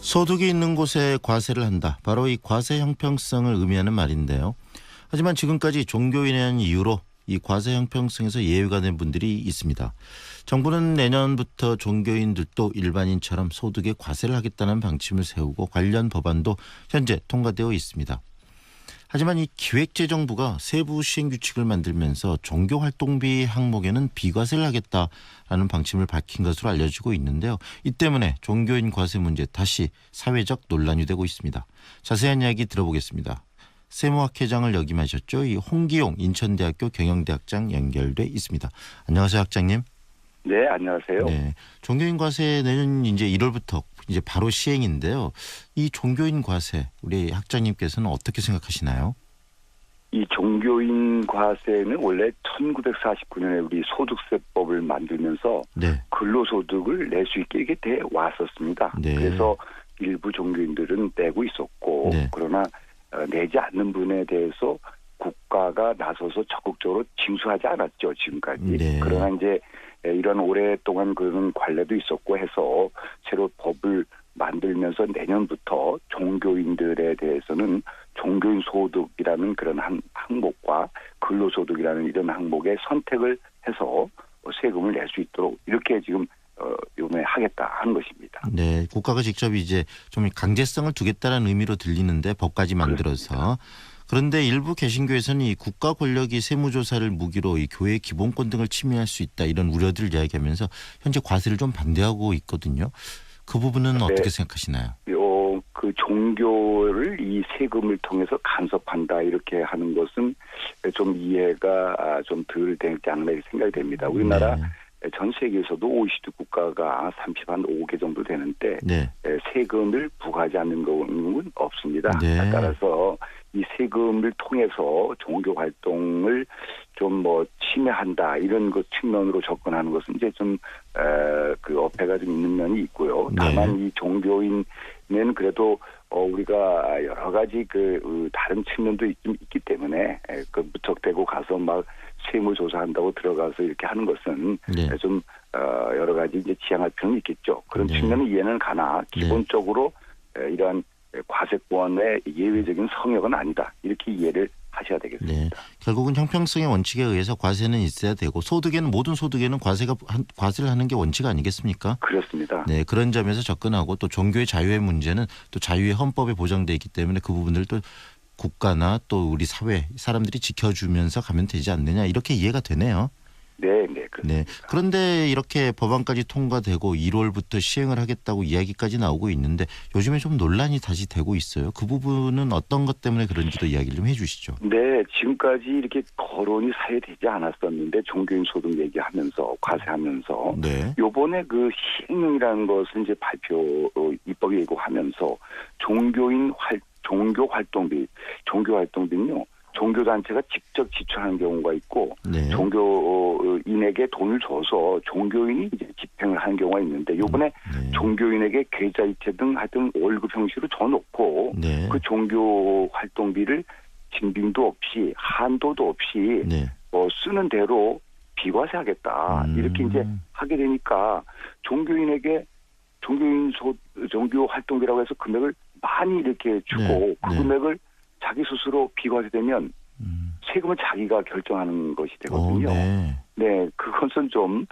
소득이 있는 곳에 과세를 한다. 바로 이 과세 형평성을 의미하는 말인데요. 하지만 지금까지 종교인이라는 이유로 이 과세 형평성에서 예외가 된 분들이 있습니다. 정부는 내년부터 종교인들도 일반인처럼 소득에 과세를 하겠다는 방침을 세우고 관련 법안도 현재 통과되어 있습니다. 하지만 이 기획재정부가 세부 시행규칙을 만들면서 종교활동비 항목에는 비과세를 하겠다라는 방침을 밝힌 것으로 알려지고 있는데요. 이 때문에 종교인 과세 문제 다시 사회적 논란이 되고 있습니다. 자세한 이야기 들어보겠습니다. 세무학회장을 역임하셨죠. 이 홍기용 인천대학교 경영대학장 연결돼 있습니다. 안녕하세요, 학장님. 네, 안녕하세요. 네, 종교인 과세 내년 이제 1월부터 이제 바로 시행인데요. 이 종교인 과세 우리 학장님께서는 어떻게 생각하시나요? 이 종교인 과세는 원래 1949년에 우리 소득세법을 만들면서 네. 근로소득을 낼 수 있게 이렇게 돼 왔었습니다. 네. 그래서 일부 종교인들은 내고 있었고, 네. 그러나 내지 않는 분에 대해서 국가가 나서서 적극적으로 징수하지 않았죠, 지금까지. 네. 그러나 이제 이런 오랫동안 그런 관례도 있었고 해서 새로 법을 만들면서 내년부터 종교인들에 대해서는 종교인 소득이라는 그런 항목과 근로소득이라는 이런 항목에 선택을 해서 세금을 낼 수 있도록 이렇게 지금 요번에 하겠다 하는 것입니다. 네, 국가가 직접 이제 좀 강제성을 두겠다는 의미로 들리는데 법까지 만들어서. 그렇습니다. 그런데 일부 개신교에서는 이 국가 권력이 세무조사를 무기로 이 교회의 기본권 등을 침해할 수 있다 이런 우려들을 이야기하면서 현재 과세를 좀 반대하고 있거든요. 그 부분은 네. 어떻게 생각하시나요? 그 종교를 이 세금을 통해서 간섭한다 이렇게 하는 것은 좀 이해가 좀 덜 되지 않나 이렇게 생각이 됩니다. 우리나라 전 세계에서도 OECD 국가가 35개 정도 되는데 네. 세금을 부과하지 않는 경우는 없습니다. 네. 따라서 이 세금을 통해서 종교 활동을 좀 침해한다 이런 것 측면으로 접근하는 것은 이제 좀 그 어폐가 좀 있는 면이 있고요. 다만 이 종교인은 그래도 우리가 여러 가지 다른 측면도 좀 있기 때문에 그 무턱대고 가서 막 세무조사한다고 들어가서 이렇게 하는 것은 좀 여러 가지 이제 지양할 필요는 있겠죠. 그런 측면은 이해는 가나 기본적으로 이러한 과세권의 예외적인 성역은 아니다. 이렇게 이해를 하셔야 되겠습니다. 네. 결국은 형평성의 원칙에 의해서 과세는 있어야 되고 모든 소득에는 과세를 하는 게 원칙 아니겠습니까? 그렇습니다. 네, 그런 점에서 접근하고 또 종교의 자유의 문제는 또 자유의 헌법에 보장되어 있기 때문에 그 부분들 또 국가나 또 우리 사회 사람들이 지켜주면서 가면 되지 않느냐 이렇게 이해가 되네요. 네, 그렇습니다. 네. 그런데 이렇게 법안까지 통과되고 1월부터 시행을 하겠다고 이야기까지 나오고 있는데 요즘에 좀 논란이 다시 되고 있어요. 그 부분은 어떤 것 때문에 그런지도 이야기를 좀 해주시죠. 네, 지금까지 이렇게 거론이 사회되지 않았었는데 종교인 소득 얘기하면서 과세하면서 요번에 그 시행령이라는 것을 이제 입법 예고하면서 종교 활동비는요. 종교단체가 직접 지출하는 경우가 있고 종교인에게 돈을 줘서 종교인이 이제 집행을 하는 경우가 있는데 이번에 종교인에게 계좌이체 등 하여튼 월급 형식으로 줘놓고 그 종교 활동비를 징빙도 없이 한도도 없이 쓰는 대로 비과세하겠다 이렇게 이제 하게 되니까 종교인에게 종교 활동비라고 해서 금액을 많이 이렇게 주고 그 금액을 자기 스스로 비과세되면 세금을 자기가 결정하는 것이 되거든요. 그것은 좀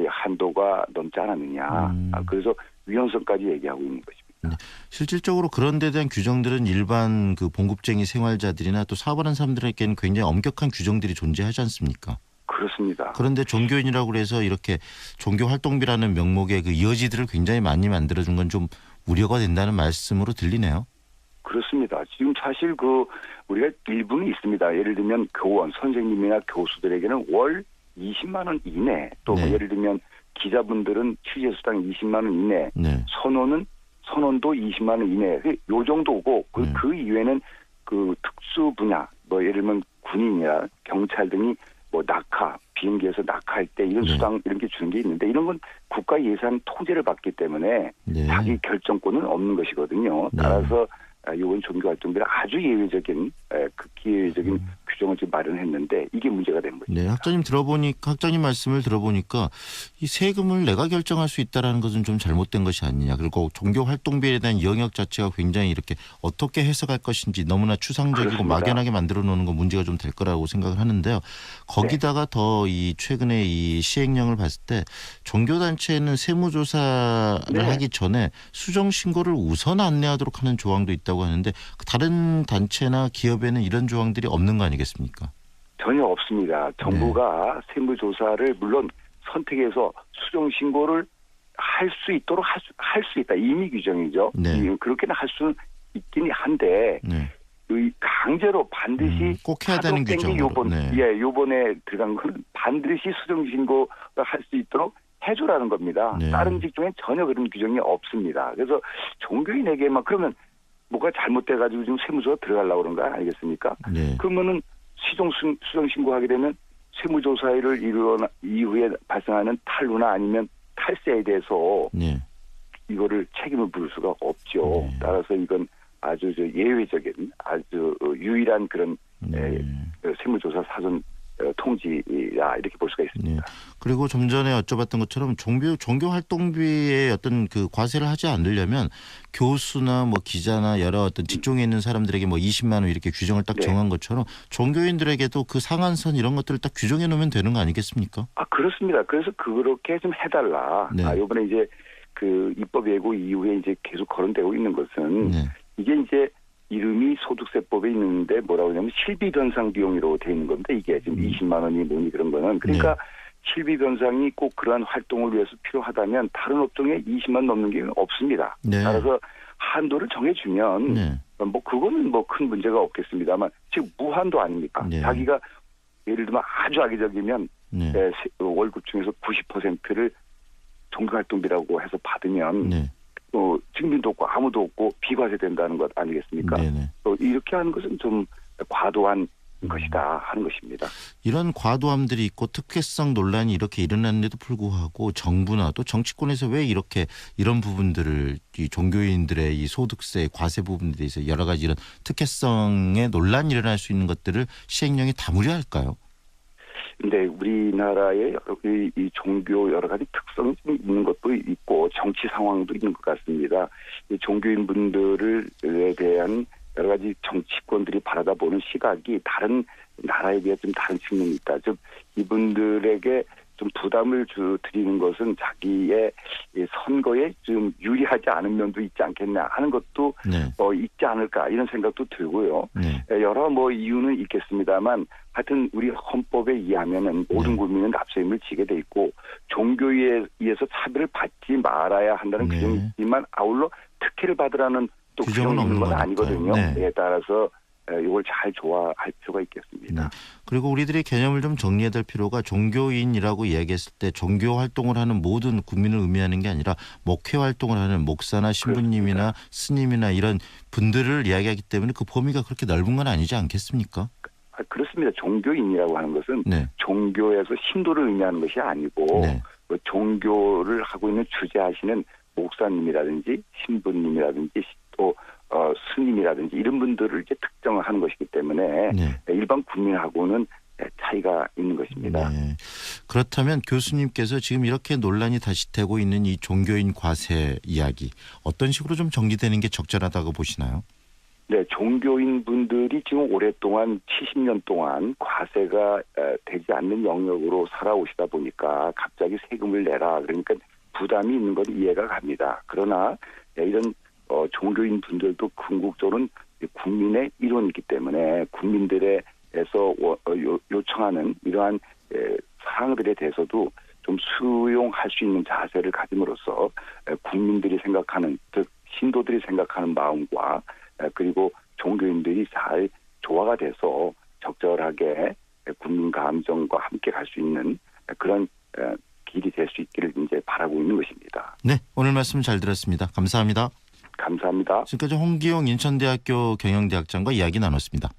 한도가 넘지 않았느냐. 그래서 위헌성까지 얘기하고 있는 것입니다. 실질적으로 그런 데 대한 규정들은 일반 그 봉급쟁이 생활자들이나 또 사업하는 사람들에게는 굉장히 엄격한 규정들이 존재하지 않습니까? 그렇습니다. 그런데 종교인이라고 해서 이렇게 종교활동비라는 명목의 그 이어지들을 굉장히 많이 만들어준 건 좀 우려가 된다는 말씀으로 들리네요. 그렇습니다. 지금 사실 우리가 일부는 있습니다. 예를 들면 교원, 선생님이나 교수들에게는 월 20만 원 이내, 또 예를 들면 기자분들은 취재수당 20만 원 이내, 선원도 20만 원 이내, 요 정도고 그 이외에는 그 특수 분야, 예를 들면 군인이나 경찰 등이 비행기에서 낙하할 때 이런 수당 이런 게 주는 게 있는데 이런 건 국가 예산 통제를 받기 때문에 자기 결정권은 없는 것이거든요. 따라서 이번 종교활동비는 아주 예외적인 극히 예외적인 규정을 지금 마련했는데 이게 문제가 된 거죠. 네, 학장님 말씀을 들어보니까 이 세금을 내가 결정할 수 있다라는 것은 좀 잘못된 것이 아니냐. 그리고 종교 활동비에 대한 영역 자체가 굉장히 이렇게 어떻게 해석할 것인지 너무나 추상적이고 그렇습니다. 막연하게 만들어 놓는 건 문제가 좀 될 거라고 생각을 하는데요. 거기다가 더 이 최근에 이 시행령을 봤을 때 종교 단체는 세무조사를 하기 전에 수정 신고를 우선 안내하도록 하는 조항도 있다고 하는데 다른 단체나 기업에는 이런 조항들이 없는 거 아니겠습니까? 전혀 없습니다. 정부가 세무조사를 물론 선택해서 수정 신고를 할 수 있도록 할 수 있다. 임의 규정이죠. 네. 그렇게는 할 수 있긴 한데 강제로 반드시 꼭 해야 되는 규정으로. 요번에 들어간 건 반드시 수정 신고를 할 수 있도록 해주라는 겁니다. 네. 다른 직종엔 전혀 그런 규정이 없습니다. 그래서 종교인에게만 그러면 뭐가 잘못돼가지고 지금 세무조사 들어가려고 그런 거 아니겠습니까? 네. 그러면은 수정 신고하게 되면 세무조사를 이루어 이후에 발생하는 탈루나 아니면 탈세에 대해서 이거를 책임을 물을 수가 없죠. 네. 따라서 이건 아주 예외적인 아주 유일한 그런 세무조사 사전 통지야 이렇게 볼 수가 있습니다. 네. 그리고 좀 전에 여쭤봤던 것처럼 종교 활동비에 어떤 그 과세를 하지 않으려면 교수나 뭐 기자나 여러 어떤 직종에 있는 사람들에게 뭐 20만 원 이렇게 규정을 딱 정한 것처럼 종교인들에게도 그 상한선 이런 것들을 딱 규정해 놓으면 되는 거 아니겠습니까? 그렇습니다. 그래서 그렇게 좀 해달라. 네. 이번에 이제 그 입법 예고 이후에 이제 계속 거론되고 있는 것은 이게 이제 이름이 소득세법에 있는데 뭐라고 하냐면 실비변상 비용이라고 돼 있는 건데 이게 지금 20만 원이 뭐니 그런 거는 그러니까 실비변상이 꼭 그러한 활동을 위해서 필요하다면 다른 업종에 20만 넘는 게 없습니다. 따라서 한도를 정해주면 뭐 그거는 뭐 큰 문제가 없겠습니다만 지금 무한도 아닙니까? 자기가 예를 들면 아주 악의적이면 월급 중에서 90%를 종교활동비라고 해서 받으면 증빙도 없고 아무도 없고 비과세 된다는 것 아니겠습니까? 이렇게 하는 것은 좀 과도한 것이다 하는 것입니다. 이런 과도함들이 있고 특혜성 논란이 이렇게 일어났는데도 불구하고 정부나 또 정치권에서 왜 이렇게 이런 부분들을 이 종교인들의 이 소득세 과세 부분에 대해서 여러 가지 이런 특혜성의 논란이 일어날 수 있는 것들을 시행령에 담으려 할까요? 근데 우리나라의 이 종교 여러 가지 특성이 좀 있는 것도 있고 정치 상황도 있는 것 같습니다. 이 종교인분들에 대한 여러 가지 정치권들이 바라다 보는 시각이 다른 나라에 비해 좀 다른 측면이 있다. 즉 이분들에게 좀 부담을 드리는 것은 자기의 선거에 좀 유리하지 않은 면도 있지 않겠냐 하는 것도 있지 않을까 이런 생각도 들고요. 여러 뭐 이유는 있겠습니다만 하여튼 우리 헌법에 의하면은 모든 국민은 납세임을 지게 돼 있고 종교에 의해서 차별을 받지 말아야 한다는 규정이 있지만 아울러 특혜를 받으라는 또 규정이 있는 건 아니거든요. 따라서 이걸 잘 조화할 필요가 있겠습니다. 그리고 우리들이 개념을 좀 정리해야 될 필요가 종교인이라고 이야기했을 때 종교 활동을 하는 모든 국민을 의미하는 게 아니라 목회 활동을 하는 목사나 신부님이나 스님이나 이런 분들을 이야기하기 때문에 그 범위가 그렇게 넓은 건 아니지 않겠습니까? 그렇습니다. 종교인이라고 하는 것은 종교에서 신도를 의미하는 것이 아니고 종교를 하고 있는 주재하시는 목사님이라든지 신부님이라든지 또 스님이라든지 이런 분들을 이제 특정을 하는 것이기 때문에 일반 국민하고는 차이가 있는 것입니다. 그렇다면 교수님께서 지금 이렇게 논란이 다시 되고 있는 이 종교인 과세 이야기 어떤 식으로 좀 정리되는 게 적절하다고 보시나요? 종교인 분들이 지금 오랫동안 70년 동안 과세가 되지 않는 영역으로 살아오시다 보니까 갑자기 세금을 내라 그러니까 부담이 있는 건 이해가 갑니다. 그러나 이런 종교인 분들도 궁극적으로는 국민의 일원이기 때문에 국민들에서 요청하는 이러한 사항들에 대해서도 좀 수용할 수 있는 자세를 가짐으로써 국민들이 생각하는 즉 신도들이 생각하는 마음과 그리고 종교인들이 잘 조화가 돼서 적절하게 국민 감정과 함께 갈 수 있는 그런 길이 될 수 있기를 이제 바라고 있는 것입니다. 오늘 말씀 잘 들었습니다. 감사합니다. 감사합니다. 지금까지 홍기용 인천대학교 경영대학장과 이야기 나눴습니다.